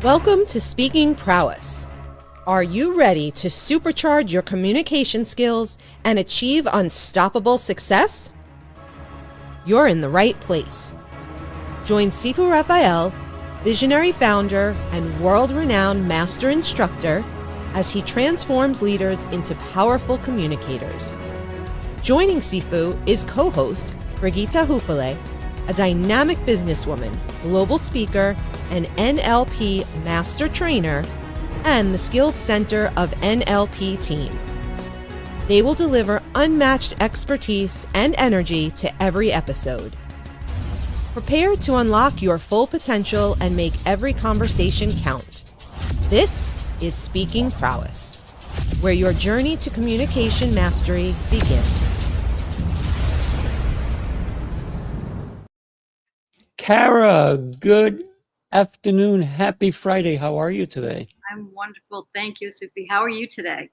Welcome to Speaking Prowess. Are you ready to supercharge your communication skills and achieve unstoppable success? You're in the right place. Join Sifu Rafael, visionary founder and world-renowned master instructor, as he transforms leaders into powerful communicators. Joining Sifu is co-host Brigitte Hufele, a dynamic businesswoman, global speaker, and NLP master trainer, and the Skilled Center of NLP team. They will deliver unmatched expertise and energy to every episode. Prepare to unlock your full potential and make every conversation count. This is Speaking Prowess, where your journey to communication mastery begins. Kara, good afternoon. Happy Friday. How are you today? I'm wonderful. Thank you, Sufi. How are you today?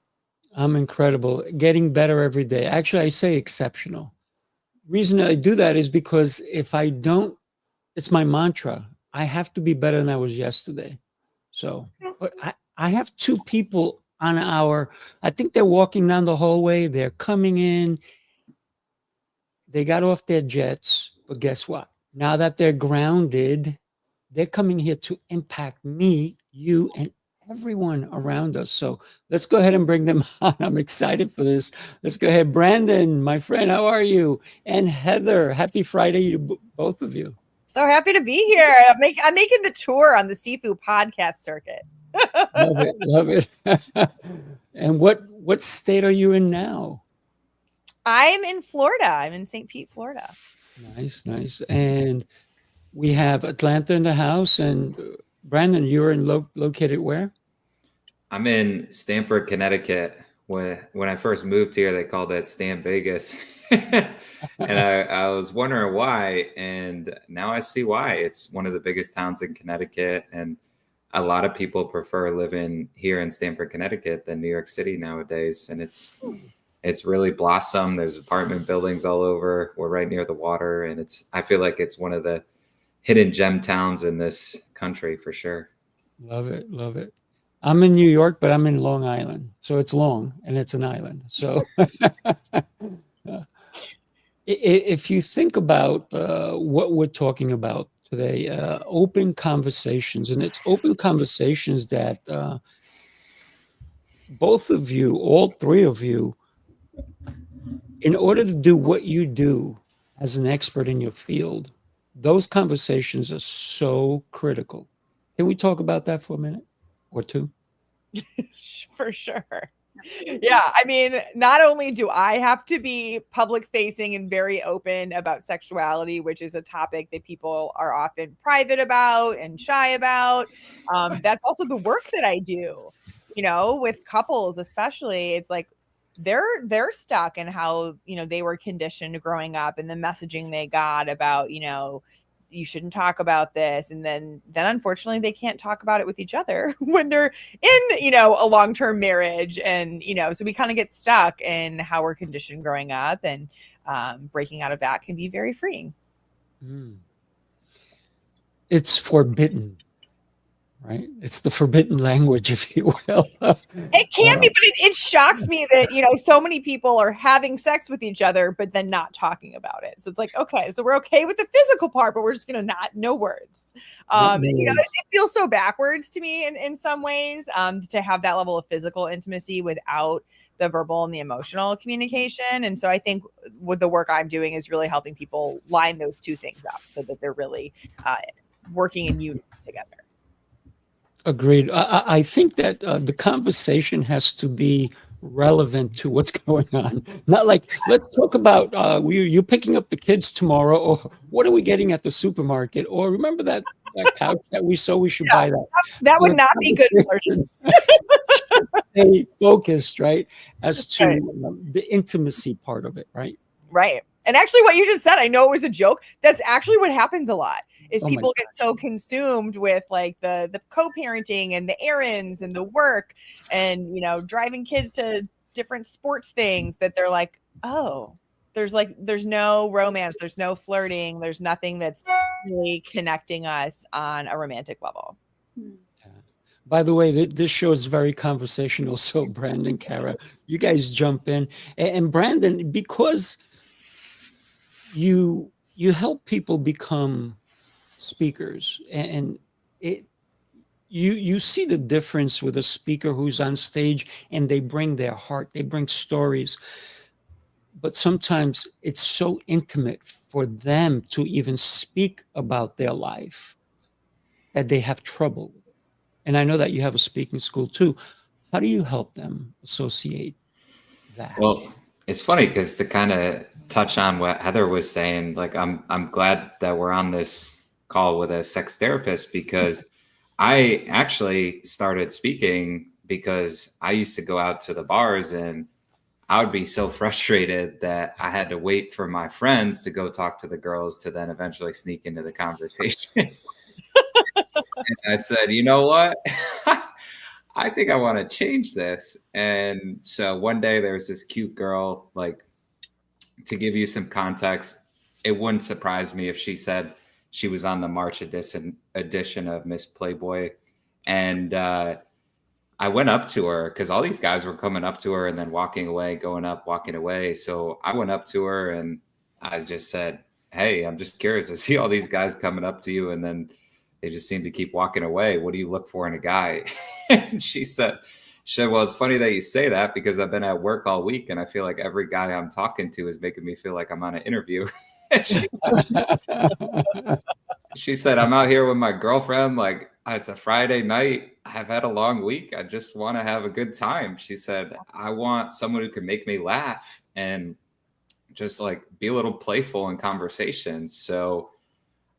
I'm incredible. Getting better every day. Actually, I say exceptional. Reason I do that is because if I don't, it's my mantra. I have to be better than I was yesterday. So, but I have two people on I think they're walking down the hallway. They're coming in. They got off their jets, but guess what? Now that they're grounded, they're coming here to impact me, you, and everyone around us. So let's go ahead and bring them on. I'm excited for this. Let's go ahead. Brandon, my friend, how are you? And Heather, happy Friday to both of you. So happy to be here. I'm making the tour on the Sifu podcast circuit. Love it. And what state are you in now? I'm in Florida. I'm in St. Pete, Florida. Nice. And we have Atlanta in the house. And Brandon, you're located where? I'm in Stamford, Connecticut. When I first moved here, they called it Stan Vegas. And I was wondering why. And now I see why. It's one of the biggest towns in Connecticut. And a lot of people prefer living here in Stamford, Connecticut than New York City nowadays. And it's really blossomed. There's apartment buildings all over. We're right near the water. And I feel like it's one of the hidden gem towns in this country for sure. Love it. I'm in New York, but I'm in Long Island. So it's long and it's an island. So if you think about what we're talking about today, open conversations, and it's open conversations that both of you, all three of you, in order to do what you do as an expert in your field, those conversations are so critical. Can we talk about that for a minute or two? For sure. Yeah. I mean, not only do I have to be public facing and very open about sexuality, which is a topic that people are often private about and shy about. That's also the work that I do, with couples, especially. It's like, they're stuck in how, they were conditioned growing up and the messaging they got about, you shouldn't talk about this. And then unfortunately they can't talk about it with each other when they're in, a long-term marriage. And, so we kind of get stuck in how we're conditioned growing up, and breaking out of that can be very freeing. It's forbidden. Right? It's the forbidden language, if you will. It can be, but it shocks me that, so many people are having sex with each other, but then not talking about it. So it's like, okay, so we're okay with the physical part, but we're just going to no words. It feels so backwards to me in some ways, to have that level of physical intimacy without the verbal and the emotional communication. And so I think what the work I'm doing is really helping people line those two things up so that they're really working in unity together. Agreed. I think that the conversation has to be relevant to what's going on. Not like, let's talk about you picking up the kids tomorrow, or what are we getting at the supermarket, or remember that couch that we saw, we should buy that. That would not be good. Stay focused, right, as to the intimacy part of it, right? Right. And actually what you just said, I know it was a joke. That's actually what happens a lot, is people get so consumed with like the co-parenting and the errands and the work and, driving kids to different sports things that they're like, oh, there's no romance. There's no flirting. There's nothing that's really connecting us on a romantic level. By the way, this show is very conversational. So Brandon, Kara, you guys jump in. And Brandon, because you help people become speakers, and it you see the difference with a speaker who's on stage and they bring their heart, they bring stories, but sometimes it's so intimate for them to even speak about their life that they have trouble with it. And I know that you have a speaking school too. How do you help them associate that? Well, it's funny because to kind of touch on what Heather was saying, like I'm glad that we're on this call with a sex therapist, because I actually started speaking because I used to go out to the bars and I would be so frustrated that I had to wait for my friends to go talk to the girls to then eventually sneak into the conversation. And I said, you know what? I think I want to change this. And so one day there was this cute girl, like, to give you some context, it wouldn't surprise me if she said she was on the March edition of Miss Playboy. And I went up to her because all these guys were coming up to her and then walking away, going up, walking away. So I went up to her and I just said, hey, I'm just curious. I see all these guys coming up to you and then they just seem to keep walking away. What do you look for in a guy? And she said, well, it's funny that you say that because I've been at work all week and I feel like every guy I'm talking to is making me feel like I'm on an interview. She said, I'm out here with my girlfriend. Like, it's a Friday night. I've had a long week. I just want to have a good time. She said, I want someone who can make me laugh and just like be a little playful in conversations. So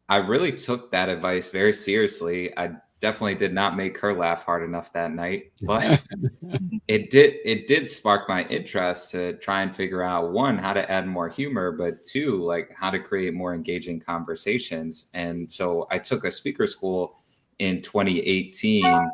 I really took that advice very seriously. I definitely did not make her laugh hard enough that night, but it did spark my interest to try and figure out, one, how to add more humor, but two, like how to create more engaging conversations. And so I took a speaker school in 2018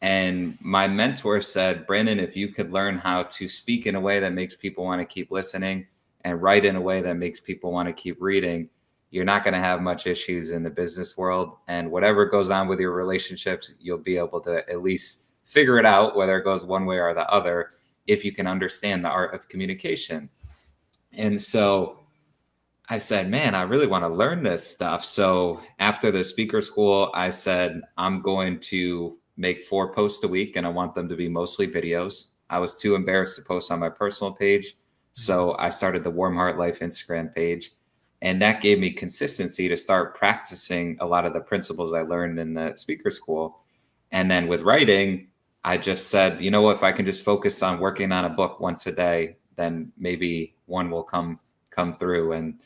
and my mentor said, Brandon, if you could learn how to speak in a way that makes people want to keep listening and write in a way that makes people want to keep reading, you're not going to have much issues in the business world. And whatever goes on with your relationships, you'll be able to at least figure it out, whether it goes one way or the other, if you can understand the art of communication. And so I said, man, I really want to learn this stuff. So after the speaker school, I said, I'm going to make 4 posts a week and I want them to be mostly videos. I was too embarrassed to post on my personal page. So I started the Warm Heart Life Instagram page. And that gave me consistency to start practicing a lot of the principles I learned in the speaker school. And then with writing, I just said, you know what, if I can just focus on working on a book once a day, then maybe one will come through. And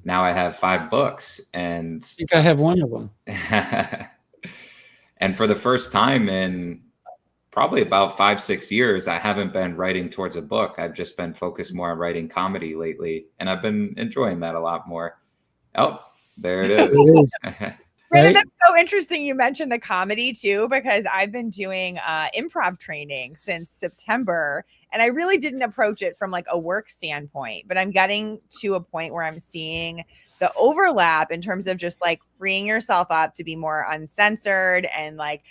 now I have 5 books. And I think I have one of them. And for the first time in probably about 5-6 years, I haven't been writing towards a book. I've just been focused more on writing comedy lately. And I've been enjoying that a lot more. Oh, there it is. Brandon, that's so interesting. You mentioned the comedy too, because I've been doing improv training since September and I really didn't approach it from like a work standpoint, but I'm getting to a point where I'm seeing the overlap in terms of just like freeing yourself up to be more uncensored and like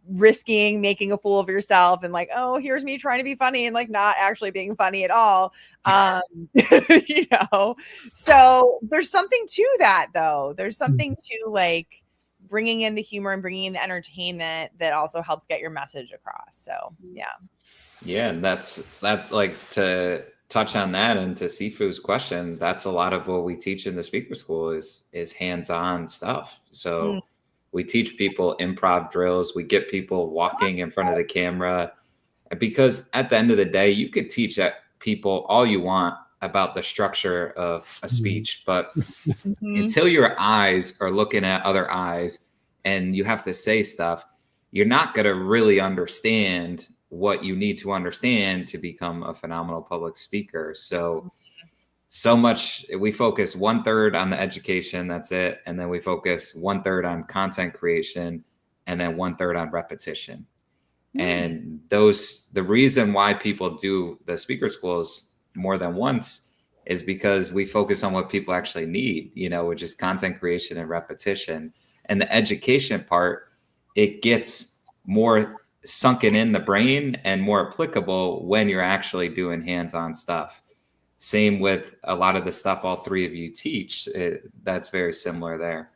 risking making a fool of yourself and like, oh, here's me trying to be funny and like not actually being funny at all. You know, so there's something to that though. There's something to like bringing in the humor and bringing in the entertainment that also helps get your message across. So yeah, and that's like, to touch on that and to Sifu's question, that's a lot of what we teach in the speaker school is hands-on stuff. So we teach people improv drills. We get people walking in front of the camera, because at the end of the day, you could teach people all you want about the structure of a speech, but until your eyes are looking at other eyes and you have to say stuff, you're not going to really understand what you need to understand to become a phenomenal public speaker. So much, we focus 1/3 on the education, that's it. And then we focus 1/3 on content creation and then 1/3 on repetition. And the reason why people do the speaker schools more than once is because we focus on what people actually need, which is content creation and repetition. And the education part, it gets more sunken in the brain and more applicable when you're actually doing hands-on stuff. Same with a lot of the stuff all three of you teach. That's very similar there.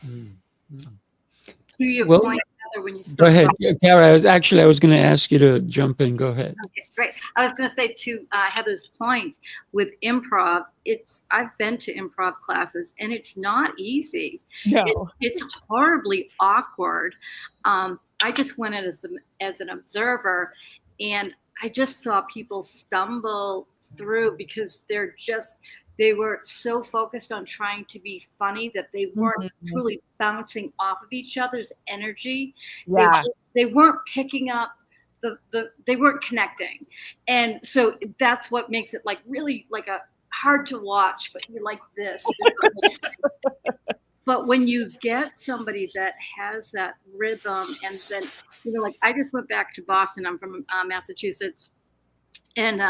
To your Well, point, Heather, when you spoke go ahead, about, Yeah, Kara. I was going to ask you to jump in. Go ahead. okay, great. I was going to say to Heather's point with improv, I've been to improv classes and it's not easy. No. It's horribly awkward. I just went in as an observer, and I just saw people stumble through because they were so focused on trying to be funny that they weren't truly bouncing off of each other's energy. Yeah. They weren't picking up they weren't connecting. And so that's what makes it like really like a hard to watch, but you're like this. But when you get somebody that has that rhythm, and then, like I just went back to Boston. I'm from Massachusetts. And,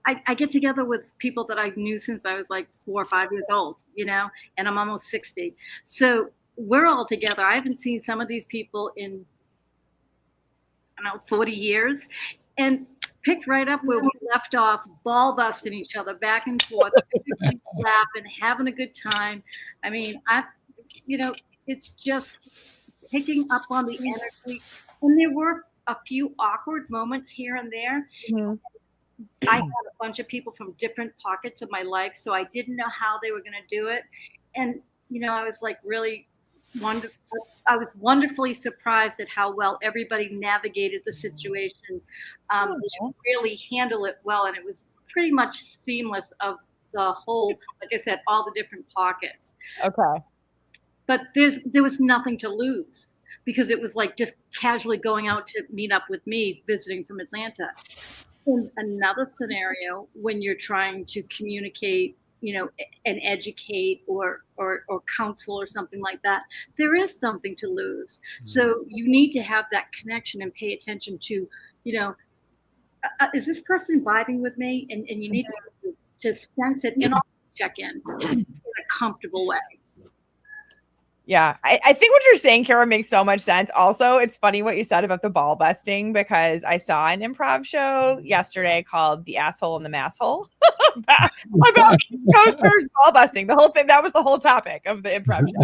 I get together with people that I knew since I was like 4 or 5 years old, and I'm almost 60. So we're all together. I haven't seen some of these people in, 40 years, and picked right up where we left off, ball busting each other back and forth, laughing, having a good time. I mean, it's just picking up on the energy. And there were a few awkward moments here and there. I had a bunch of people from different pockets of my life, so I didn't know how they were going to do it. And, I was like really wonderful. I was wonderfully surprised at how well everybody navigated the situation to really handle it well. And it was pretty much seamless of the whole, like I said, all the different pockets. Okay. But there was nothing to lose, because it was like just casually going out to meet up with me visiting from Atlanta. In another scenario, when you're trying to communicate, and educate or counsel or something like that, there is something to lose. So you need to have that connection and pay attention to, is this person vibing with me? And you need to sense it and also check in a comfortable way. Yeah, I think what you're saying, Kara, makes so much sense. Also, it's funny what you said about the ball busting, because I saw an improv show yesterday called The Asshole and the Masshole about coasters ball busting. The whole thing, that was the whole topic of the improv show.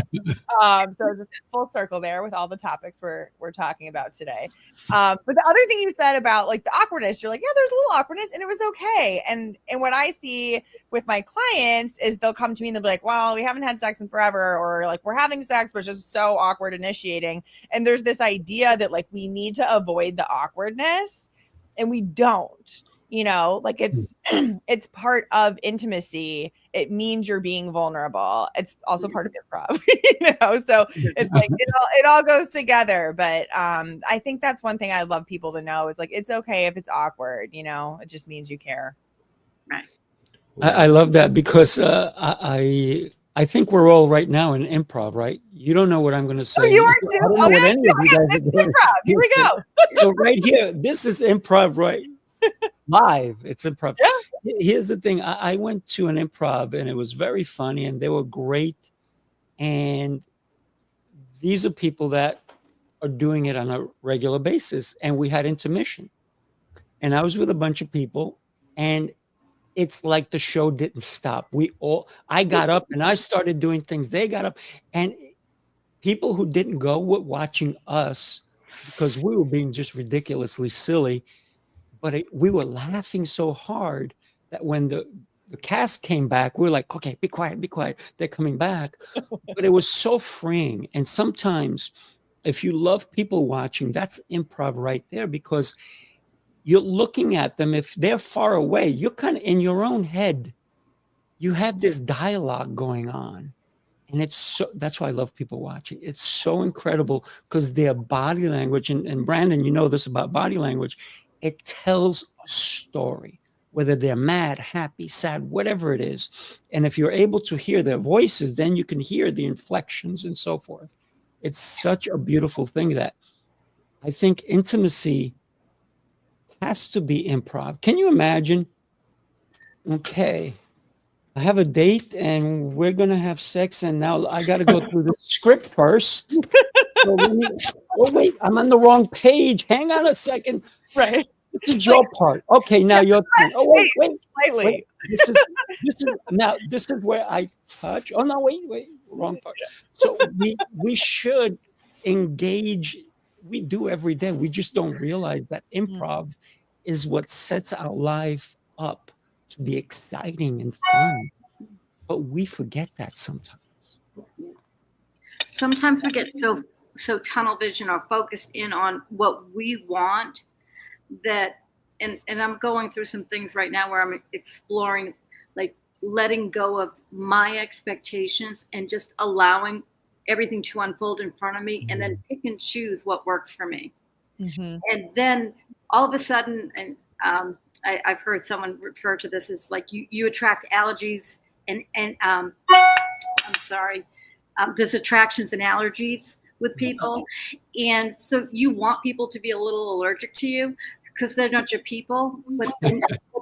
So just full circle there with all the topics we're talking about today. But the other thing you said about like the awkwardness, you're like, yeah, there's a little awkwardness and it was okay. And what I see with my clients is they'll come to me and they'll be like, well, we haven't had sex in forever, or like we're having sex, but it's just so awkward initiating. And there's this idea that like we need to avoid the awkwardness, and we don't, like it's part of intimacy. It means you're being vulnerable. It's also part of improv, so it's like it all goes together. But I think that's one thing I love people to know is like, it's okay if it's awkward, it just means you care. Right. I love that, because I think we're all right now in improv, right? You don't know what I'm going to say. Oh, you are too? I don't know what any of you guys this are is doing. improv. Here we go. So right here, this is improv, right? Live. It's improv. Yeah. Here's the thing. I went to an improv and it was very funny and they were great. And these are people that are doing it on a regular basis. And we had intermission. And I was with a bunch of people, and it's like the show didn't stop. I got up and I started doing things. They got up, and people who didn't go were watching us because we were being just ridiculously silly. But we were laughing so hard that when the cast came back, we were like, okay, be quiet, be quiet. They're coming back. But it was so freeing. And sometimes if you love people watching, that's improv right there, because you're looking at them. If they're far away, you're kind of in your own head. You have this dialogue going on. And that's why I love people watching. It's so incredible because their body language, and Brandon, you know this about body language, it tells a story, whether they're mad, happy, sad, whatever it is. And if you're able to hear their voices, then you can hear the inflections and so forth. It's such a beautiful thing that I think intimacy has to be improv. Can you imagine? Okay, I have a date and we're going to have sex, and now I got to go through the script first. So Oh, wait, I'm on the wrong page. Hang on a second. Right. This is your part. Okay, now your turn. Oh, wait. Slightly. This is where I touch. Oh no, wait, wrong part. So we should engage. We do every day. We just don't realize that improv is what sets our life up to be exciting and fun. But we forget that sometimes. Sometimes we get so tunnel vision or focused in on what we want that, and I'm going through some things right now where I'm exploring, like letting go of my expectations and just allowing everything to unfold in front of me, and then pick and choose what works for me. And then all of a sudden, and I've heard someone refer to this as like you attract allergies and I'm sorry, there's attractions and allergies with people, and so you want people to be a little allergic to you because they're not your people, but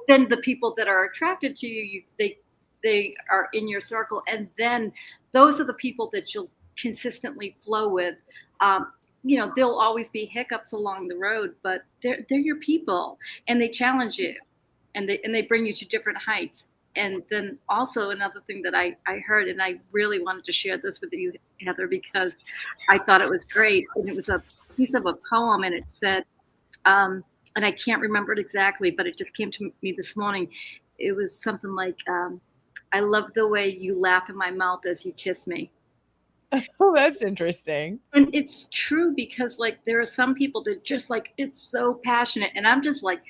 then the people that are attracted to you, they are in your circle, and then those are the people that you'll consistently flow with. There'll always be hiccups along the road, but they're your people, and they challenge you, and they bring you to different heights. And then also another thing that I heard, and I really wanted to share this with you, Heather, because I thought it was great, and it was a piece of a poem, and it said, and I can't remember it exactly, but it just came to me this morning. It was something like, I love the way you laugh in my mouth as you kiss me. Oh, that's interesting. And it's true, because like there are some people that just like, it's so passionate, and I'm just like,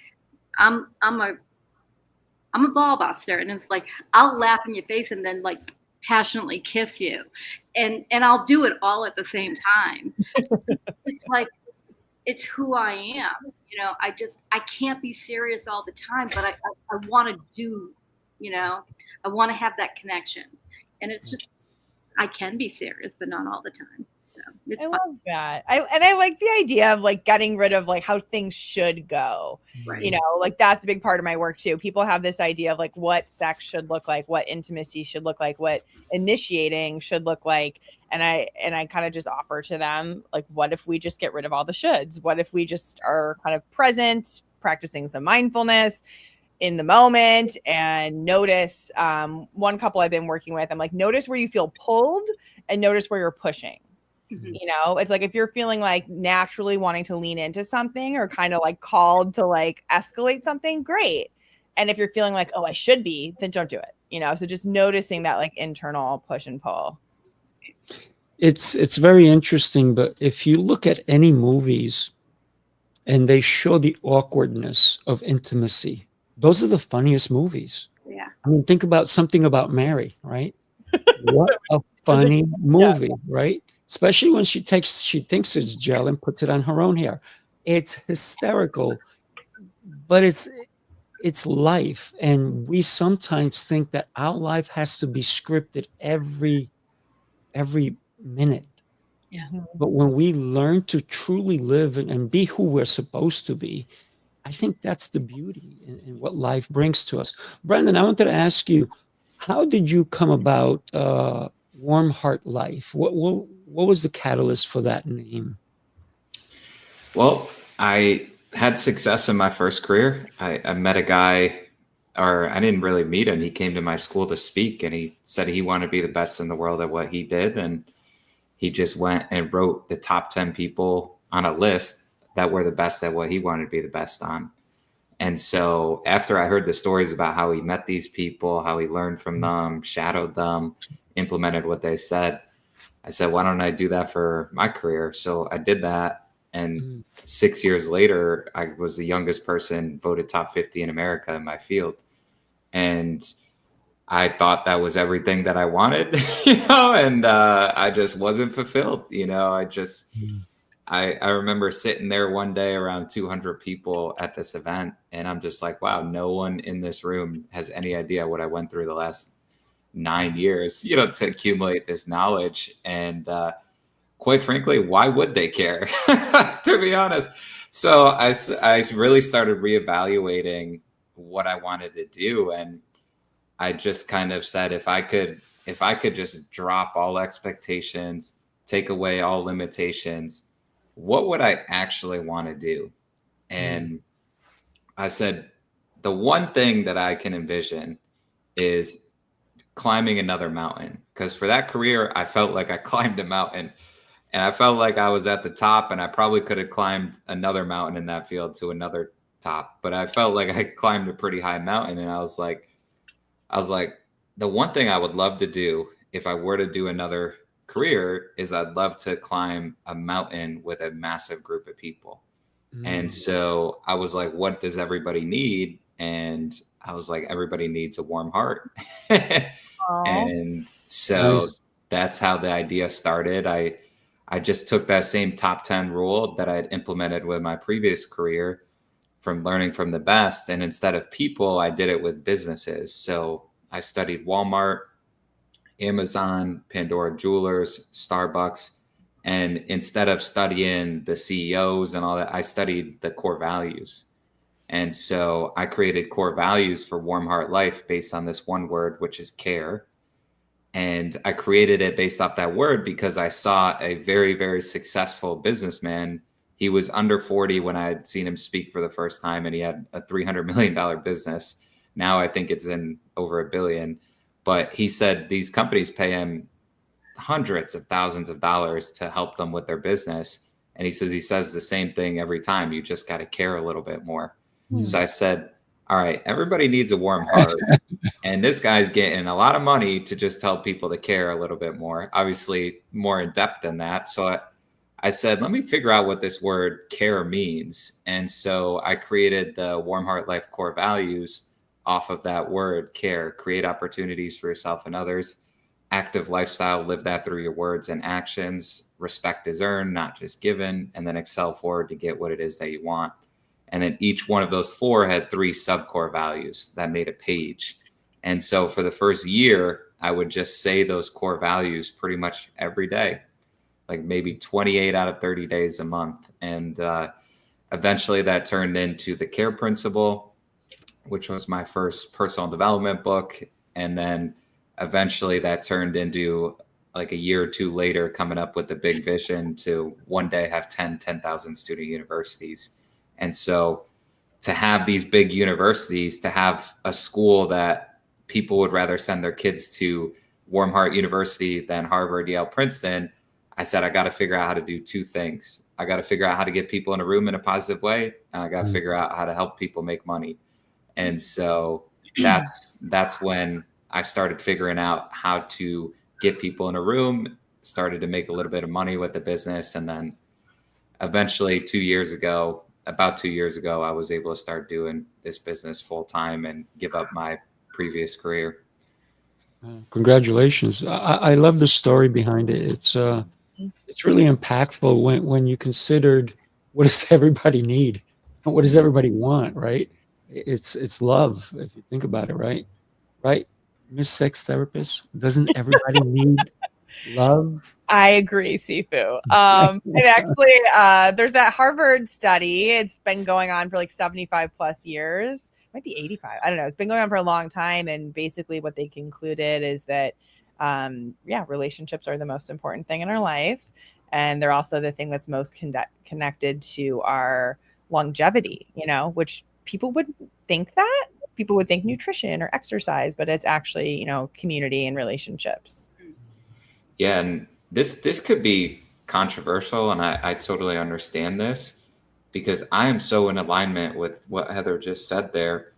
I'm a ball buster, and it's like I'll laugh in your face and then like passionately kiss you, and I'll do it all at the same time. It's like, it's who I am. I can't be serious all the time, but I want to do, I want to have that connection, and it's just, I can be serious, but not all the time. So it's fun. Love that. I like the idea of like getting rid of like how things should go. Right. Like that's a big part of my work too. People have this idea of like what sex should look like, what intimacy should look like, what initiating should look like. And I kind of just offer to them, like, what if we just get rid of all the shoulds? What if we just are kind of present, practicing some mindfulness in the moment, and notice, one couple I've been working with, I'm like, notice where you feel pulled and notice where you're pushing. It's like if you're feeling like naturally wanting to lean into something or kind of like called to like escalate something, great. And if you're feeling like, oh, I should be, then don't do it. So just noticing that like internal push and pull. It's very interesting, but if you look at any movies and they show the awkwardness of intimacy, those are the funniest movies. Yeah. I mean, think about Something About Mary, right? What a funny movie, right? Especially when she thinks it's gel and puts it on her own hair. It's hysterical, but it's life. And we sometimes think that our life has to be scripted every minute. Yeah. But when we learn to truly live and be who we're supposed to be, I think that's the beauty in what life brings to us. Brendan, I wanted to ask you, how did you come about Warm Heart Life? What was the catalyst for that name? Well, I had success in my first career. I met a guy, or I didn't really meet him. He came to my school to speak, and he said he wanted to be the best in the world at what he did. And he just went and wrote the top 10 people on a list that were the best at what he wanted to be the best on. And so after I heard the stories about how he met these people, how he learned from them, shadowed them, implemented what they said, I said, why don't I do that for my career? So I did that. And 6 years later, I was the youngest person voted top 50 in America in my field. And I thought that was everything that I wanted, and I just wasn't fulfilled. I remember sitting there one day around 200 people at this event, and I'm just like, wow, no one in this room has any idea what I went through the last 9 years, to accumulate this knowledge. And quite frankly, why would they care, to be honest? So I really started reevaluating what I wanted to do. And I just kind of said, if I could just drop all expectations, take away all limitations, what would I actually want to do? And I said, the one thing that I can envision is climbing another mountain. Because for that career, I felt like I climbed a mountain and I felt like I was at the top, and I probably could have climbed another mountain in that field to another top. But I felt like I climbed a pretty high mountain. And I was like, the one thing I would love to do if I were to do another career is I'd love to climb a mountain with a massive group of people. And so I was like, what does everybody need? And I was like, everybody needs a warm heart. And so Nice. that's how the idea started. I just took that same top 10 rule that I had implemented with my previous career from learning from the best. And instead of people, I did it with businesses. So I studied Walmart, Amazon, Pandora Jewelers, Starbucks. And instead of studying the CEOs and all that, I studied the core values. And so I created core values for Warm Heart Life based on this one word, which is care. And I created it based off that word because I saw a very, very successful businessman. He was under 40 when I had seen him speak for the first time, and he had a $300 million business. Now I think it's in over $1 billion. But he said these companies pay him hundreds of thousands of dollars to help them with their business. And he says the same thing every time. You just got to care a little bit more. So I said, all right, everybody needs a warm heart. And this guy's getting a lot of money to just tell people to care a little bit more, obviously more in depth than that. So I said, let me figure out what this word care means. And so I created the Warm Heart Life core values off of that word care: create opportunities for yourself and others, active lifestyle, live that through your words and actions, respect is earned, not just given, and then excel forward to get what it is that you want. And then each one of those 4 had 3 sub-core values that made a page. And so for the first year, I would just say those core values pretty much every day, like maybe 28 out of 30 days a month. And eventually that turned into the care principle, which was my first personal development book. And then eventually that turned into, like a year or 2 later, coming up with the big vision to one day have 10,000 student universities. And so to have these big universities, to have a school that people would rather send their kids to, Warm Heart University, than Harvard, Yale, Princeton, I said, I got to figure out how to do 2 things. I got to figure out how to get people in a room in a positive way, and I got to figure out how to help people make money. And so that's when I started figuring out how to get people in a room, started to make a little bit of money with the business. And then eventually about 2 years ago, I was able to start doing this business full time and give up my previous career. Congratulations. I love the story behind it. It's really impactful when you considered, what does everybody need? What does everybody want, right? It's love, if you think about it, right? Right? Miss Sex Therapist, doesn't everybody need love? I agree, Sifu. And actually, there's that Harvard study. It's been going on for like 75 plus years. It might be 85. I don't know. It's been going on for a long time. And basically what they concluded is that, relationships are the most important thing in our life. And they're also the thing that's most connected to our longevity, which people wouldn't think that. People would think nutrition or exercise, but it's actually, community and relationships. Yeah, and this could be controversial, and I totally understand this, because I am so in alignment with what Heather just said there.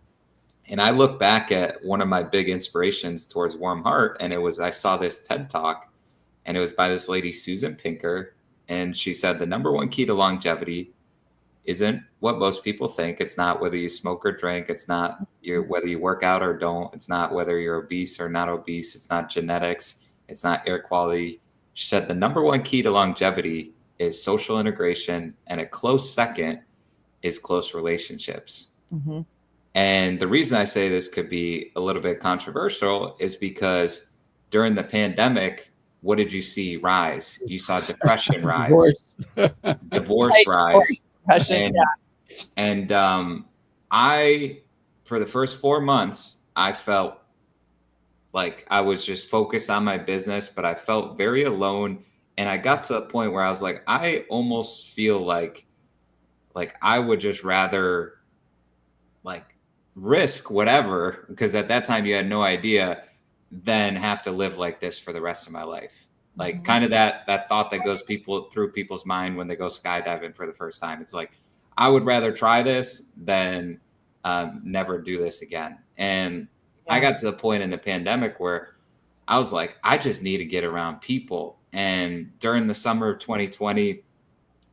And I look back at one of my big inspirations towards Warm Heart, and I saw this TED Talk, and it was by this lady, Susan Pinker, and she said the number one key to longevity isn't what most people think. It's not whether you smoke or drink. It's not whether you work out or don't. It's not whether you're obese or not obese. It's not genetics. It's not air quality. She said the number one key to longevity is social integration, and a close second is close relationships. Mm-hmm. And the reason I say this could be a little bit controversial is because during the pandemic, what did you see rise? You saw depression rise, divorce rise. And I, for the first 4 months, I felt like I was just focused on my business, but I felt very alone And I got to a point where I was like, I almost feel like I would just rather like risk whatever, because at that time you had no idea, than have to live like this for the rest of my life. Like kind of that thought that goes through people's mind when they go skydiving for the first time. It's like, I would rather try this than never do this again. And I got to the point in the pandemic where I was like, I just need to get around people. And during the summer of 2020,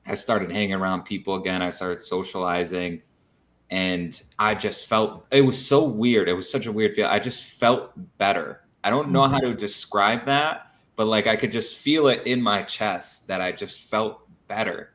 I started hanging around people again. I started socializing, and I just felt, it was so weird. It was such a weird feel. I just felt better. I don't know how to describe that, but like I could just feel it in my chest that I just felt better.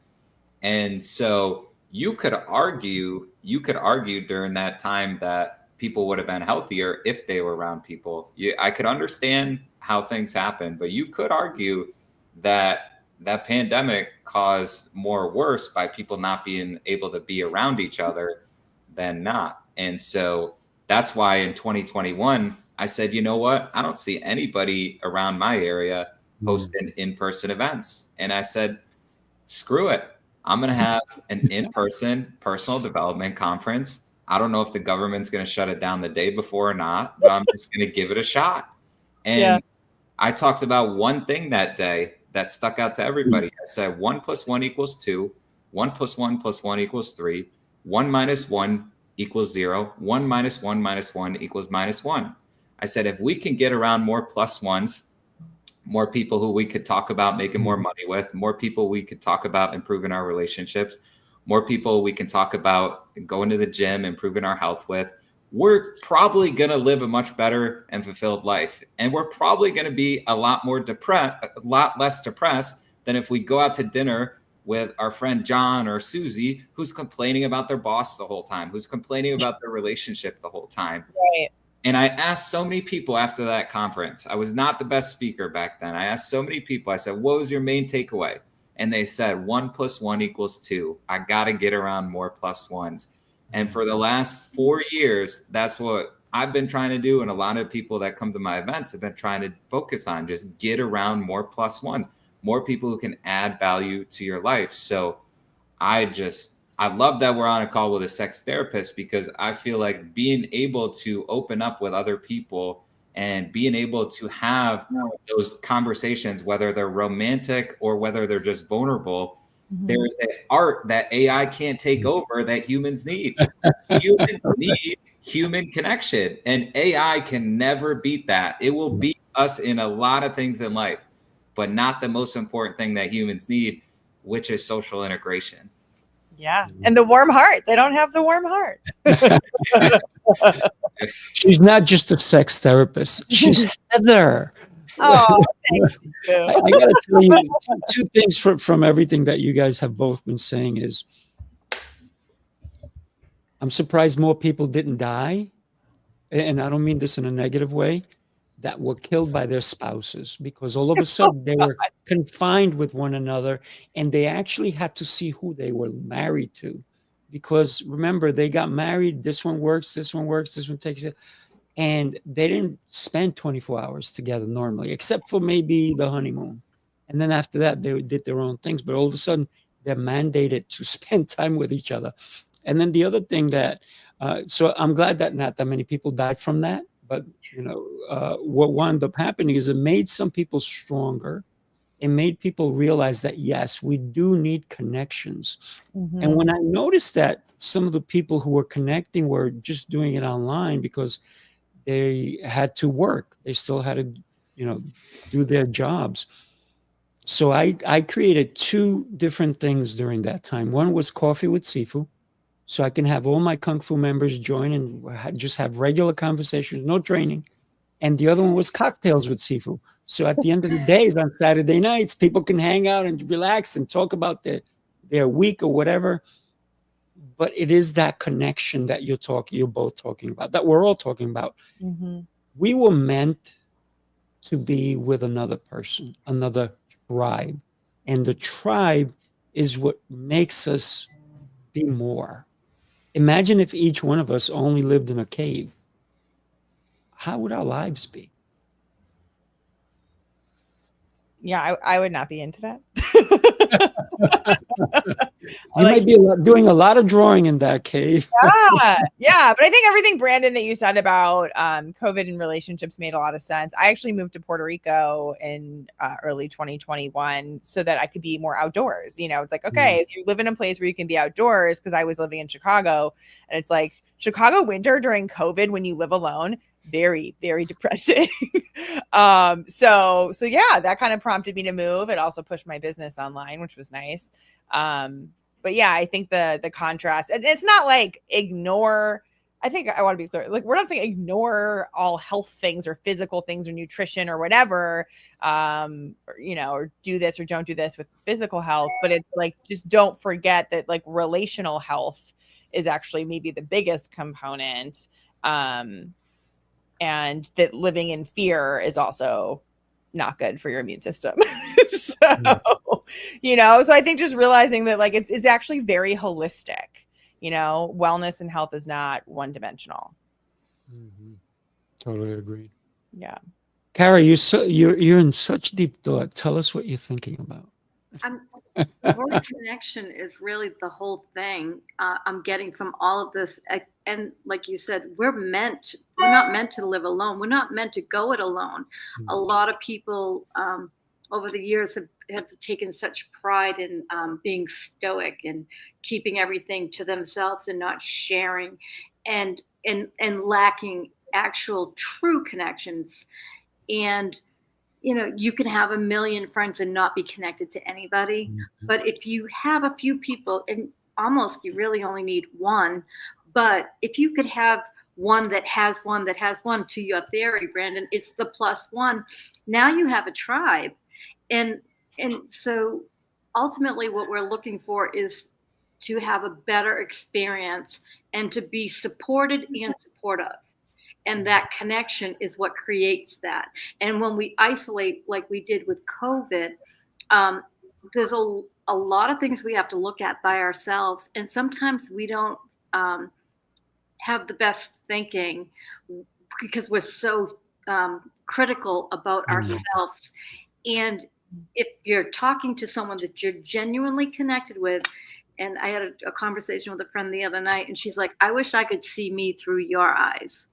And so you could argue during that time that people would have been healthier if they were around people. I could understand how things happen, but you could argue that that pandemic caused more worse by people not being able to be around each other than not. And so that's why in 2021, I said, you know what? I don't see anybody around my area hosting in-person events. And I said, screw it. I'm going to have an in-person personal development conference. I don't know if the government's going to shut it down the day before or not, but I'm just going to give it a shot. And I talked about one thing that day that stuck out to everybody. I said 1 + 1 = 2, 1 + 1 + 1 = 3, 1 - 1 = 0, 1 - 1 - 1 = -1. I said, if we can get around more plus ones, more people who we could talk about making more money with, more people we could talk about improving our relationships, more people we can talk about going to the gym, improving our health with, we're probably going to live a much better and fulfilled life. And we're probably going to be a lot less depressed than if we go out to dinner with our friend John or Susie, who's complaining about their boss the whole time, who's complaining about their relationship the whole time. Right. And I asked so many people after that conference, I was not the best speaker back then. I asked so many people, I said, what was your main takeaway? And they said 1 + 1 = 2. I got to get around more plus ones. And for the last 4 years, that's what I've been trying to do. And a lot of people that come to my events have been trying to focus on, just get around more plus ones, more people who can add value to your life. So I love that we're on a call with a sex therapist, because I feel like being able to open up with other people and being able to have those conversations, whether they're romantic or whether they're just vulnerable, there is an art that AI can't take over that humans need. Humans need human connection, and AI can never beat that. It will beat us in a lot of things in life, but not the most important thing that humans need, which is social integration. Yeah. And the warm heart. They don't have the warm heart. She's not just a sex therapist. She's Heather. Oh, thanks. I got to tell you two things from everything that you guys have both been saying is, I'm surprised more people didn't die. And I don't mean this in a negative way, that were killed by their spouses, because all of a sudden they were confined with one another, and they actually had to see who they were married to. Because remember, they got married, this one works, this one works, this one takes it. And they didn't spend 24 hours together normally, except for maybe the honeymoon. And then after that, they did their own things. But all of a sudden, they're mandated to spend time with each other. And then the other thing that, so I'm glad that not that many people died from that. But, what wound up happening is it made some people stronger. It made people realize that, yes, we do need connections. And when I noticed that some of the people who were connecting were just doing it online because they had to work, they still had to, do their jobs. So I created 2 different things during that time. One was Coffee with Sifu. So I can have all my Kung Fu members join and just have regular conversations, no training. And the other one was Cocktails with Sifu. So at the end of the days on Saturday nights, people can hang out and relax and talk about their week or whatever. But it is that connection that you're both talking about, that we're all talking about. We were meant to be with another person, another tribe. And the tribe is what makes us be more. Imagine if each one of us only lived in a cave. How would our lives be? Yeah, I would not be into that. You might be doing a lot of drawing in that cave. Yeah. But I think everything, Brandon, that you said about COVID and relationships made a lot of sense. I actually moved to Puerto Rico in early 2021 so that I could be more outdoors. You know, it's like, okay, if you live in a place where you can be outdoors, because I was living in Chicago, and it's like Chicago winter during COVID when you live alone, very, very depressing. So yeah, that kind of prompted me to move. It also pushed my business online, which was nice. But yeah, I think the contrast, and it's not like ignore. I think I want to be clear. Like, we're not saying ignore all health things or physical things or nutrition or whatever, or do this or don't do this with physical health. But it's like, just don't forget that like relational health is actually maybe the biggest component. And that living in fear is also not good for your immune system. So, so I think just realizing that like it's actually very holistic, wellness and health is not one dimensional. Totally agreed. Yeah. Kara, you're in such deep thought. Tell us what you're thinking about. Word connection is really the whole thing I'm getting from all of this. And like you said, we're not meant to live alone. We're not meant to go it alone. A lot of people over the years have taken such pride in being stoic and keeping everything to themselves and not sharing and lacking actual true connections. And you can have a million friends and not be connected to anybody. But if you have a few people, and almost you really only need one, but if you could have one that has one, to your theory, Brandon, it's the plus one. Now you have a tribe. And so ultimately what we're looking for is to have a better experience and to be supported and supportive. And that connection is what creates that. And when we isolate, like we did with COVID, there's a lot of things we have to look at by ourselves. And sometimes we don't have the best thinking because we're so critical about ourselves. And if you're talking to someone that you're genuinely connected with, and I had a conversation with a friend the other night, and she's like, I wish I could see me through your eyes.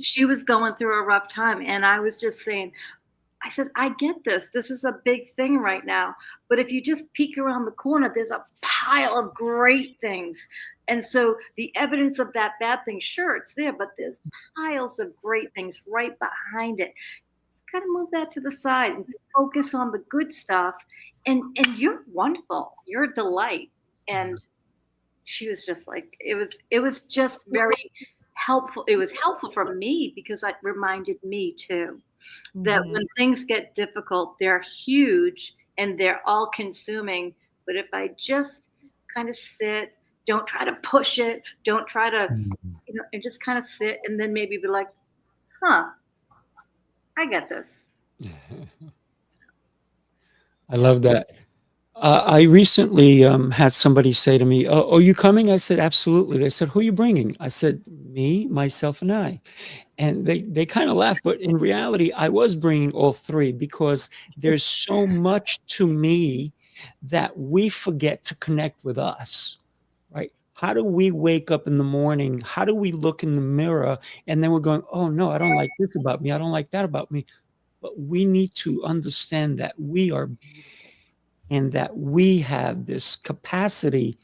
She was going through a rough time, and I was just saying, I said, I get this. This is a big thing right now. But if you just peek around the corner, there's a pile of great things. And so the evidence of that bad thing, sure, it's there, but there's piles of great things right behind it. Just kind of move that to the side and focus on the good stuff. And you're wonderful. You're a delight. And she was just like, it was just very helpful. It was helpful for me because it reminded me too that when things get difficult, they're huge and they're all consuming. But if I just kind of sit, don't try to push it, don't try to, and just kind of sit and then maybe be like, I get this. I love that. I recently had somebody say to me, "Oh, are you coming?" I said, "Absolutely." They said, "Who are you bringing?" I said, "Me, myself, and I." And they kind of laughed, but in reality, I was bringing all three because there's so much to me that we forget to connect with us, right? How do we wake up in the morning? How do we look in the mirror? And then we're going, "Oh, no, I don't like this about me. I don't like that about me." But we need to understand that we are beautiful and that we have this capacity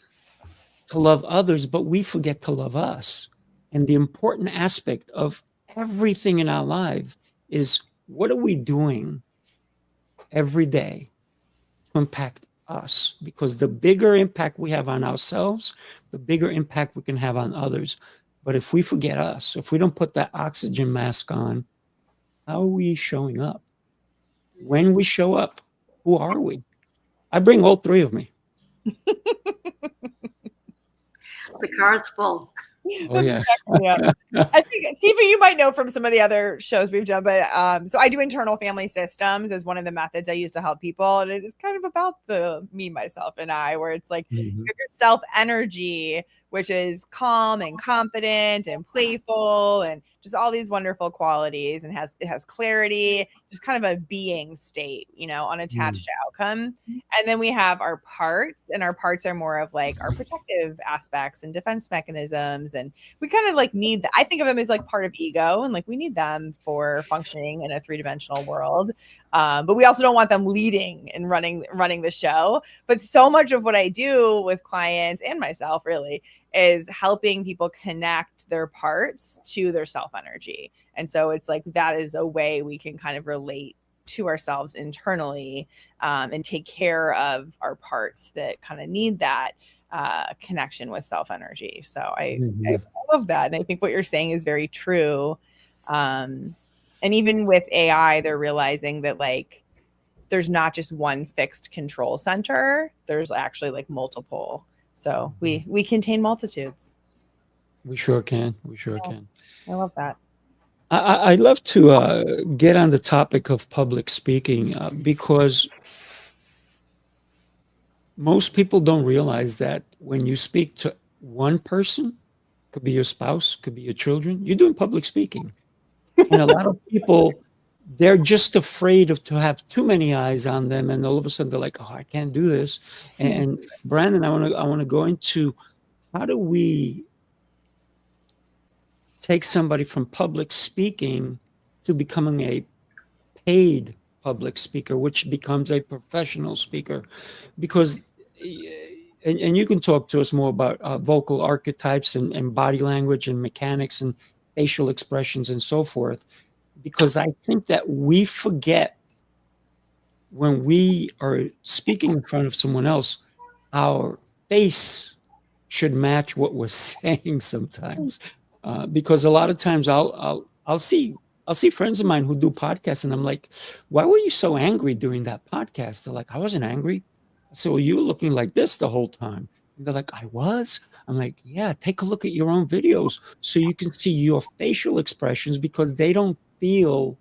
to love others, but we forget to love us. And the important aspect of everything in our life is, what are we doing every day to impact us? Because the bigger impact we have on ourselves, the bigger impact we can have on others. But if we forget us, if we don't put that oxygen mask on, how are we showing up? When we show up, who are we? I bring all three of me. The car's full. Oh, yeah. I think, Sifu, you might know from some of the other shows we've done, but so I do internal family systems as one of the methods I use to help people. And it is kind of about the me, myself, and I, where it's like your self energy which is calm and confident and playful and just all these wonderful qualities, and it has clarity, just kind of a being state, unattached to outcome. And then we have our parts, and our parts are more of like our protective aspects and defense mechanisms. And we kind of like need that. I think of them as like part of ego, and like we need them for functioning in a 3-dimensional world. But we also don't want them leading and running the show. But so much of what I do with clients and myself really is helping people connect their parts to their self energy. And so it's like that is a way we can kind of relate to ourselves internally, and take care of our parts that kind of need that connection with self energy. So I love that. And I think what you're saying is very true. And even with AI, they're realizing that like there's not just one fixed control center. There's actually like multiple. So we contain multitudes. We sure can. We sure can. I love that. I love to get on the topic of public speaking because most people don't realize that when you speak to one person, could be your spouse, could be your children, you're doing public speaking. And a lot of people, they're just afraid to have too many eyes on them, and all of a sudden they're like, "Oh, I can't do this." And Brandon, I want to go into how do we take somebody from public speaking to becoming a paid public speaker, which becomes a professional speaker, because and you can talk to us more about vocal archetypes and body language and mechanics and facial expressions and so forth, because I think that we forget when we are speaking in front of someone else, our face should match what we're saying sometimes. Because a lot of times I'll see friends of mine who do podcasts, and I'm like, "Why were you so angry during that podcast?" They're like, "I wasn't angry." I said, "Well, you were looking like this the whole time." And they're like, "I was?" I'm like, "Yeah, take a look at your own videos so you can see your facial expressions, because they don't feel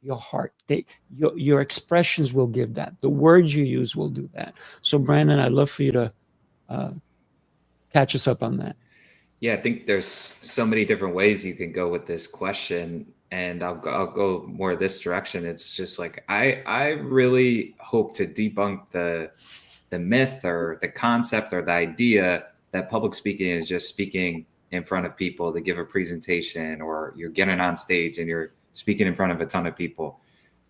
your heart. Your expressions will give that. The words you use will do that." So, Brandon, I'd love for you to catch us up on that. Yeah, I think there's so many different ways you can go with this question, and I'll go more this direction. It's just like I really hope to debunk the myth or the concept or the idea that public speaking is just speaking in front of people to give a presentation, or you're getting on stage and you're speaking in front of a ton of people.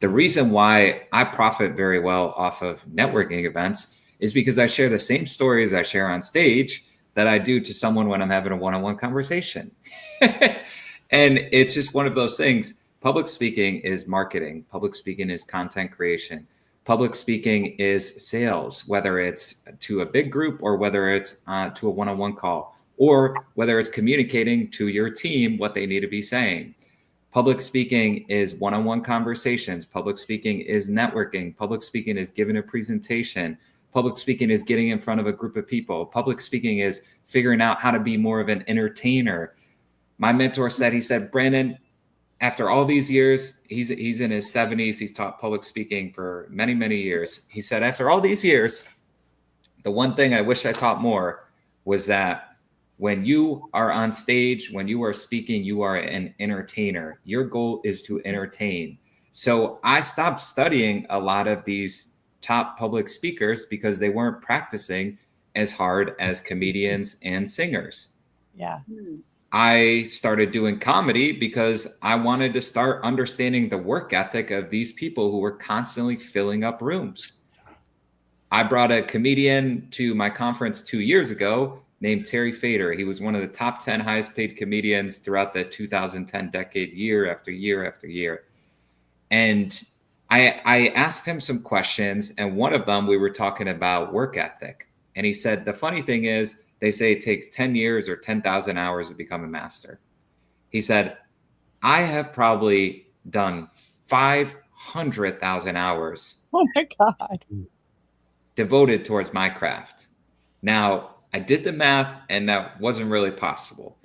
The reason why I profit very well off of networking events is because I share the same stories I share on stage that I do to someone when I'm having a one-on-one conversation. And it's just one of those things. Public speaking is marketing. Public speaking is content creation. Public speaking is sales, whether it's to a big group or whether it's to a one-on-one call, or whether it's communicating to your team what they need to be saying. Public speaking is one-on-one conversations. Public speaking is networking. Public speaking is giving a presentation. Public speaking is getting in front of a group of people. Public speaking is figuring out how to be more of an entertainer. My mentor said, he said, "Brandon, after all these years," he's in his 70s, he's taught public speaking for many, many years. He said, "After all these years, the one thing I wish I taught more was that when you are on stage, when you are speaking, you are an entertainer. Your goal is to entertain." So I stopped studying a lot of these top public speakers because they weren't practicing as hard as comedians and singers. Yeah. I started doing comedy because I wanted to start understanding the work ethic of these people who were constantly filling up rooms. I brought a comedian to my conference 2 years ago named Terry Fader. He was one of the top 10 highest paid comedians throughout the 2010 decade, year after year after year. And I asked him some questions, and one of them, we were talking about work ethic. And he said, the funny thing is, they say it takes 10 years or 10,000 hours to become a master. He said, I have probably done 500,000 hours Oh my God. devoted towards my craft. Now, I did the math, and that wasn't really possible.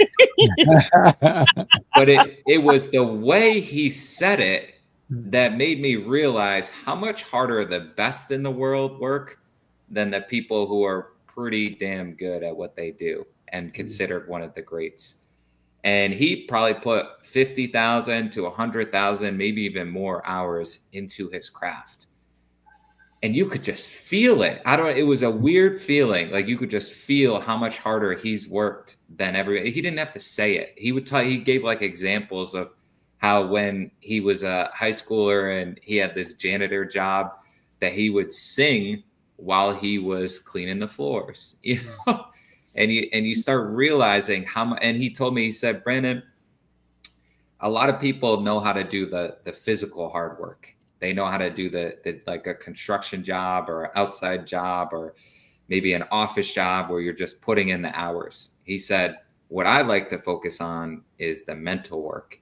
But it was the way he said it that made me realize how much harder the best in the world work than the people who are pretty damn good at what they do. and considered one of the greats. And he probably put 50,000 to 100,000, maybe even more hours into his craft. And you could just feel it. It was a weird feeling. Like you could just feel how much harder he's worked than everybody. He didn't have to say it. He gave like examples of how when he was a high schooler and he had this janitor job, that he would sing while he was cleaning the floors, you know? And you start realizing how much, and he told me, he said, Brandon, a lot of people know how to do the physical hard work. They know how to do the like a construction job or an outside job or maybe an office job where you're just putting in the hours. He said, what I like to focus on is the mental work.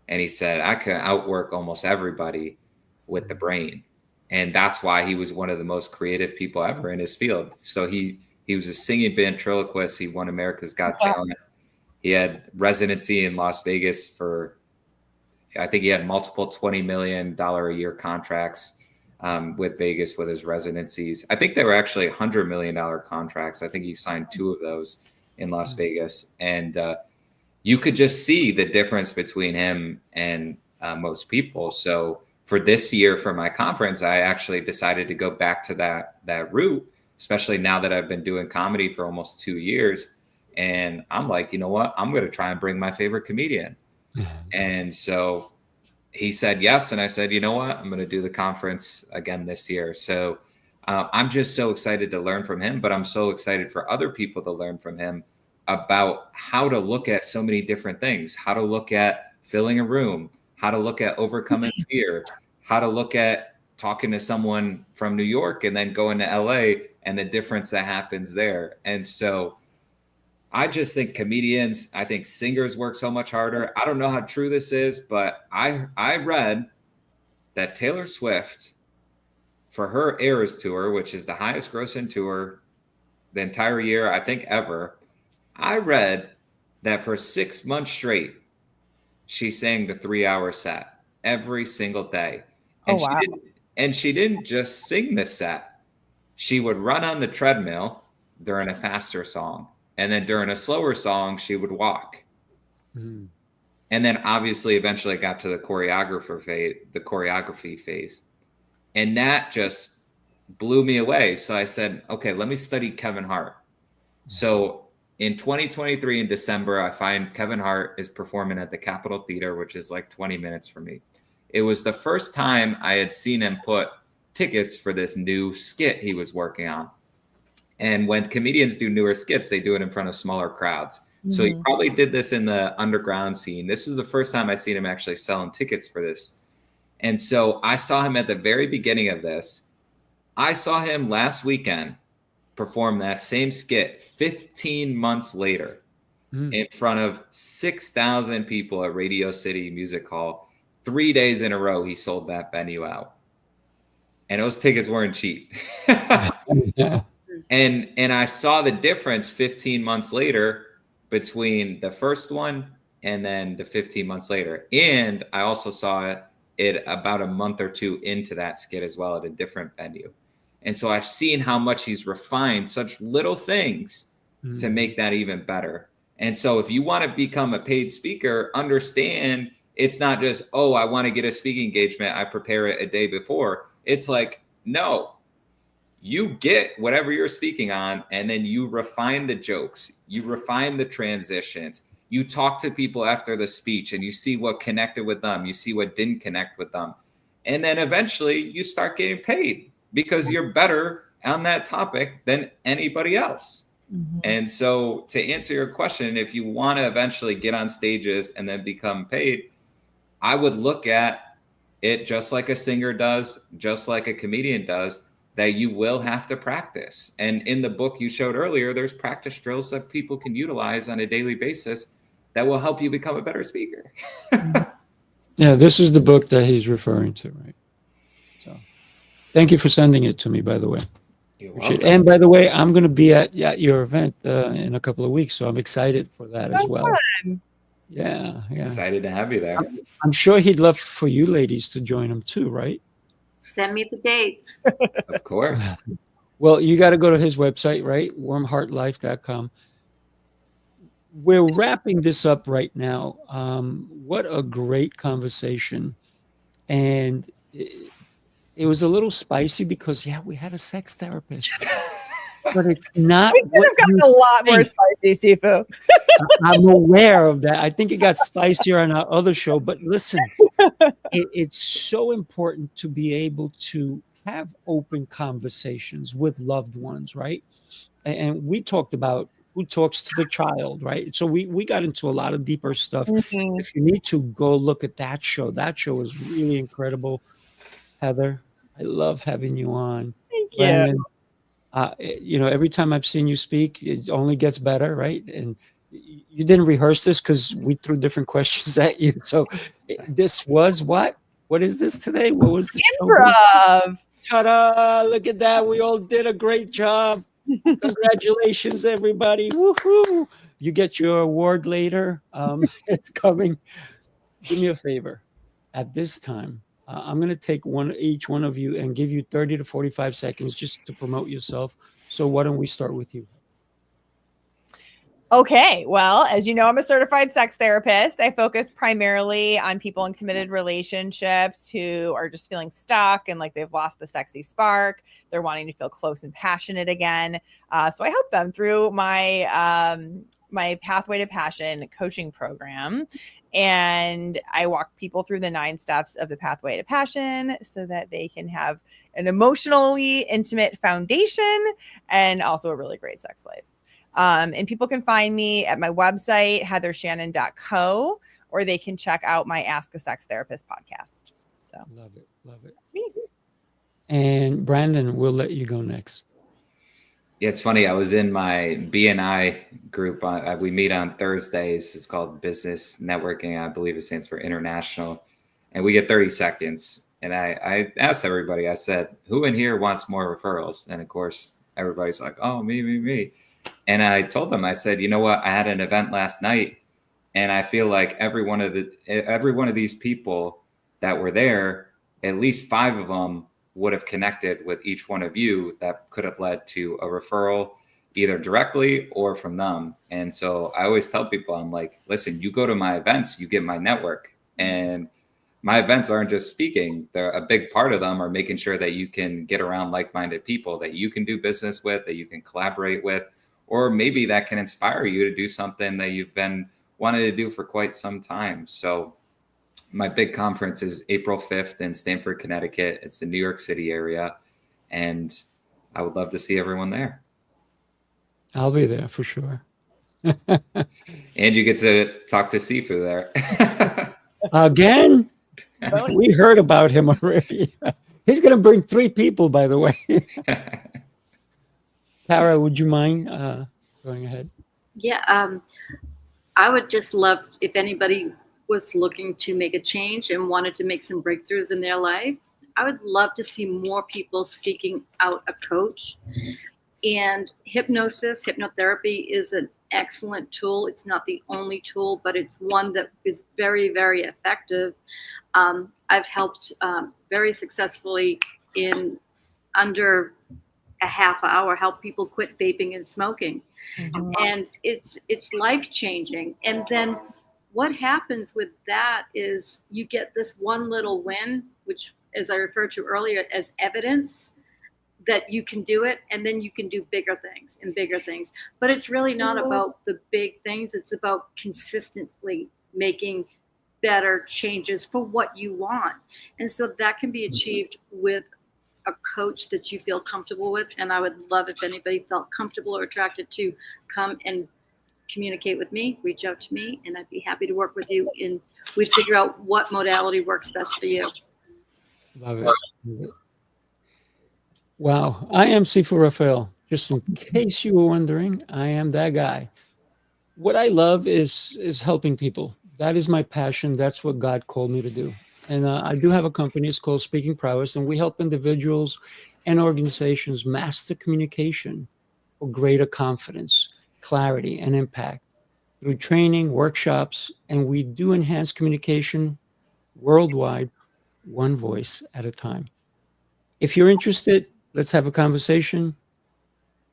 And he said, I can outwork almost everybody with the brain. And that's why he was one of the most creative people ever in his field. So he was a singing ventriloquist. He won America's Got Talent. He had residency in Las Vegas I think he had multiple $20 million a year contracts with Vegas with his residencies. I think they were actually $100 million contracts. I think he signed 2 of those in Las Vegas. And you could just see the difference between him and most people. So for this year, for my conference, I actually decided to go back to that route, especially now that I've been doing comedy for almost 2 years. And I'm like, you know what? I'm going to try and bring my favorite comedian. And so he said yes. And I said, you know what? I'm going to do the conference again this year. So I'm just so excited to learn from him, but I'm so excited for other people to learn from him about how to look at so many different things, how to look at filling a room, how to look at overcoming fear, how to look at talking to someone from New York and then going to LA and the difference that happens there. And so I just think comedians, I think singers work so much harder. I don't know how true this is, but I read that Taylor Swift, for her Eras tour, which is the highest grossing tour the entire year, I think ever, I read that for 6 months straight, she sang the 3-hour set every single day. And wow. She didn't just sing the set. She would run on the treadmill during a faster song. And then during a slower song, she would walk. Mm. And then obviously eventually got to the choreography phase. And that just blew me away. So I said, okay, let me study Kevin Hart. So in 2023 in December, I find Kevin Hart is performing at the Capitol Theater, which is like 20 minutes from me. It was the first time I had seen him put tickets for this new skit he was working on. And when comedians do newer skits, they do it in front of smaller crowds. Mm-hmm. So he probably did this in the underground scene. This is the first time I seen him actually selling tickets for this. And so I saw him at the very beginning of this. I saw him last weekend perform that same skit 15 months later in front of 6,000 people at Radio City Music Hall. 3 days in a row, he sold that venue out. And those tickets weren't cheap. Yeah. And I saw the difference 15 months later between the first one and then the 15 months later. And I also saw it about a month or 2 into that skit as well at a different venue. And so I've seen how much he's refined such little things to make that even better. And so if you want to become a paid speaker, understand it's not just, oh, I want to get a speaking engagement, I prepare it a day before. It's like, no. You get whatever you're speaking on, and then you refine the jokes. You refine the transitions. You talk to people after the speech, and you see what connected with them. You see what didn't connect with them. And then eventually you start getting paid because you're better on that topic than anybody else. Mm-hmm. And so to answer your question, if you want to eventually get on stages and then become paid, I would look at it just like a singer does, just like a comedian does, that you will have to practice. And in the book you showed earlier, there's practice drills that people can utilize on a daily basis that will help you become a better speaker. Yeah, this is the book that he's referring to, right? So thank you for sending it to me, by the way. You're welcome. And by the way, I'm going to be at your event in a couple of weeks, so I'm excited for that as well. Fun. Yeah. Excited to have you there. I'm sure he'd love for you ladies to join him too, right? Send me the dates. Of course. Well, you got to go to his website, right? warmheartlife.com. we're wrapping this up right now. What a great conversation. And it was a little spicy because, yeah, we had a sex therapist, but it's not We could what have gotten you a lot more think. spicy, Sifu. I'm aware of that. I think it got spicier on our other show, but listen, it's so important to be able to have open conversations with loved ones, right? And we talked about who talks to the child, right? So we got into a lot of deeper stuff. Mhm. If you need to go look at that show is really incredible. Heather, I love having you on. Thank you. Brandon, every time I've seen you speak, it only gets better, right? And you didn't rehearse this because we threw different questions at you. So this was what? What is this today? What was the show? Improv. Ta-da! Look at that. We all did a great job. Congratulations, everybody. Woohoo! You get your award later. It's coming. Do me a favor. At this time, I'm going to take each one of you and give you 30 to 45 seconds just to promote yourself. So why don't we start with you? Okay, well, as you know, I'm a certified sex therapist. I focus primarily on people in committed relationships who are just feeling stuck and like they've lost the sexy spark. They're wanting to feel close and passionate again. So I help them through my Pathway to Passion coaching program. And I walk people through the 9 steps of the Pathway to Passion so that they can have an emotionally intimate foundation and also a really great sex life. And people can find me at my website, heathershannon.co, or they can check out my Ask a Sex Therapist podcast. So Love it. Love it. that's me. And Brandon, we'll let you go next. Yeah, it's funny. I was in my BNI group. We meet on Thursdays. It's called Business Networking. I believe it stands for International. And we get 30 seconds. And I asked everybody, I said, who in here wants more referrals? And of course, everybody's like, oh, me. And I told them, I said, you know what? I had an event last night, and I feel like every one of these people that were there, at least 5 of them would have connected with each one of you that could have led to a referral, either directly or from them. And so I always tell people, I'm like, listen, you go to my events, you get my network. And my events aren't just speaking. They're a big part of them are making sure that you can get around like-minded people that you can do business with, that you can collaborate with, or maybe that can inspire you to do something that you've been wanting to do for quite some time. So my big conference is April 5th in Stamford, Connecticut. It's the New York City area. And I would love to see everyone there. I'll be there for sure. And you get to talk to Sifu there. Again? We heard about him already. He's going to bring 3 people, by the way. Kara, would you mind going ahead? Yeah, I would just love if anybody was looking to make a change and wanted to make some breakthroughs in their life. I would love to see more people seeking out a coach. And hypnotherapy is an excellent tool. It's not the only tool, but it's one that is very, very effective. I've helped very successfully in under a half hour help people quit vaping and smoking. Mm-hmm. And it's life-changing. And then what happens with that is you get this one little win, which, as I referred to earlier, as evidence that you can do it, and then you can do bigger things and bigger things. But it's really not about the big things. It's about consistently making better changes for what you want. And so that can be achieved with a coach that you feel comfortable with. And I would love if anybody felt comfortable or attracted to come and communicate with me, reach out to me, and I'd be happy to work with you. And we'd figure out what modality works best for you. Love it. Love it. Wow. I am Sifu Rafael. Just in case you were wondering, I am that guy. What I love is helping people. That is my passion. That's what God called me to do. And I do have a company. It's called Speaking Prowess, and we help individuals and organizations master communication for greater confidence, clarity, and impact through training, workshops, and we do enhance communication worldwide, one voice at a time. If you're interested, let's have a conversation.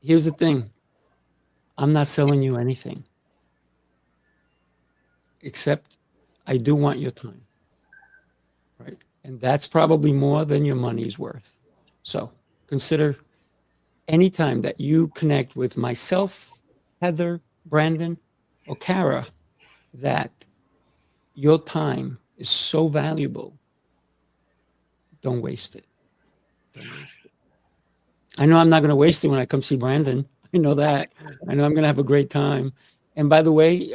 Here's the thing. I'm not selling you anything. except I do want your time, right? And that's probably more than your money's worth. So consider any time that you connect with myself, Heather, Brandon, or Kara, that your time is so valuable. Don't waste it. Don't waste it. I know I'm not going to waste it when I come see Brandon. I know that. I know I'm going to have a great time. And by the way,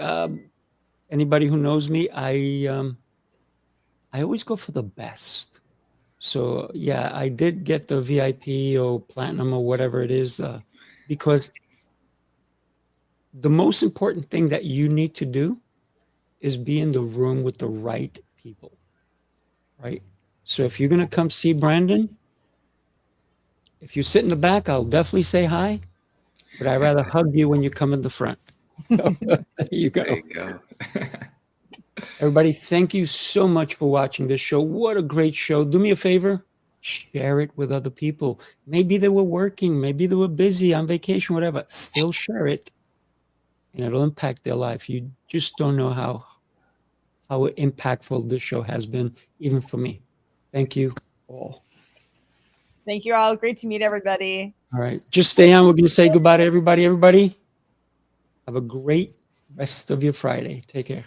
anybody who knows me, I always go for the best. So yeah, I did get the VIP or platinum or whatever it is, because the most important thing that you need to do is be in the room with the right people, right? So if you're going to come see Brandon, if you sit in the back, I'll definitely say hi, but I'd rather hug you when you come in the front. So there you go. There you go. Everybody, thank you so much for watching this show. What a great show. Do me a favor, share it with other people. Maybe they were working, maybe they were busy on vacation, whatever. Still share it, and it'll impact their life. You just don't know how impactful this show has been, even for me. Thank you all. Thank you all. Great to meet everybody. All right. Just stay on. We're going to say goodbye to everybody. Everybody, have a great rest of your Friday. Take care.